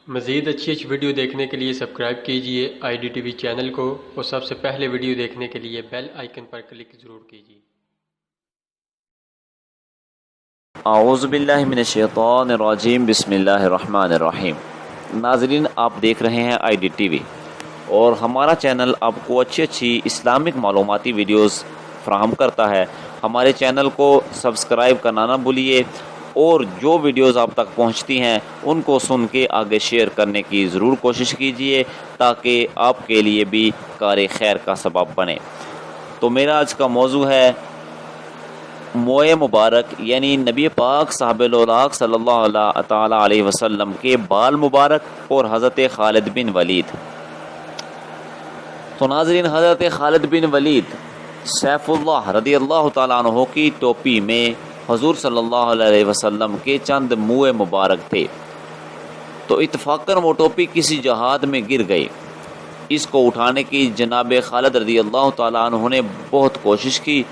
مزید اچھی ویڈیو دیکھنے کے لیے سبسکرائب کیجئے IDTV چینل کو اور سب سے پہلے ویڈیو دیکھنے کے لیے بیل آئیکن پر کلک ضرور کیجئے۔ اعوذ باللہ من الشیطان الرجیم، بسم اللہ الرحمن الرحیم۔ ناظرین، آپ دیکھ رہے ہیں IDTV اور ہمارا چینل آپ کو اچھی اسلامک معلوماتی ویڈیوز فراہم کرتا ہے۔ ہمارے چینل کو سبسکرائب کرنا نہ بھولیے اور جو ویڈیوز آپ تک پہنچتی ہیں ان کو سن کے آگے شیئر کرنے کی ضرور کوشش کیجیے تاکہ آپ کے لیے بھی کار خیر کا سبب بنے۔ تو میرا آج کا موضوع ہے موئے مبارک، یعنی نبی پاک صاحب الاوراق صلی اللہ تعالی علیہ وسلم کے بال مبارک اور حضرت خالد بن ولید۔ تو ناظرین، حضرت خالد بن ولید سیف اللہ رضی اللہ تعالیٰ عنہ کی ٹوپی میں حضور صلی اللہ علیہ وسلم کے چند موئے مبارک تھے، تو اتفاقاً وہ ٹوپی کسی جہاد میں گر گئی۔ اس کو اٹھانے کی جناب خالد رضی اللہ تعالیٰ عنہ نے بہت کوشش کی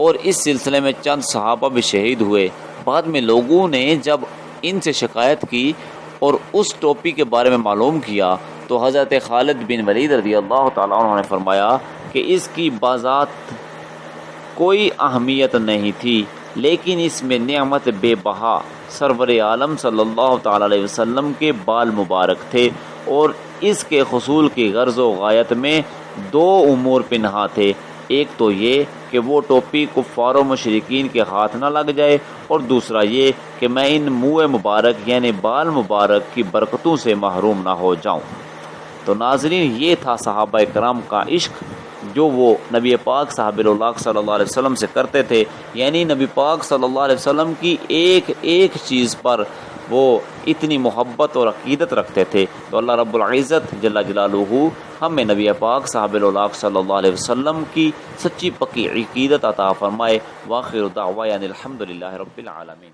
اور اس سلسلے میں چند صحابہ بھی شہید ہوئے۔ بعد میں لوگوں نے جب ان سے شکایت کی اور اس ٹوپی کے بارے میں معلوم کیا تو حضرت خالد بن ولید رضی اللہ تعالیٰ عنہ نے فرمایا کہ اس کی بذات کوئی اہمیت نہیں تھی، لیکن اس میں نعمت بے بہا سرور عالم صلی اللہ تعالی علیہ وسلم کے بال مبارک تھے، اور اس کے حصول کی غرض و غایت میں دو امور پنہاں تھے۔ ایک تو یہ کہ وہ ٹوپی کفار و مشرکین کے ہاتھ نہ لگ جائے، اور دوسرا یہ کہ میں ان موئے مبارک یعنی بال مبارک کی برکتوں سے محروم نہ ہو جاؤں۔ تو ناظرین، یہ تھا صحابہ کرام کا عشق جو وہ نبی پاک صاحب الاوراق صلی اللہ علیہ وسلم سے کرتے تھے، یعنی نبی پاک صلی اللہ علیہ وسلم کی ایک ایک چیز پر وہ اتنی محبت اور عقیدت رکھتے تھے۔ تو اللہ رب العزت جل جلالہ ہمیں نبی پاک صاحب الاوراق صلی اللہ علیہ وسلم کی سچی پکی عقیدت عطا فرمائے۔ وآخر دعوانا الحمدللہ رب العالمین۔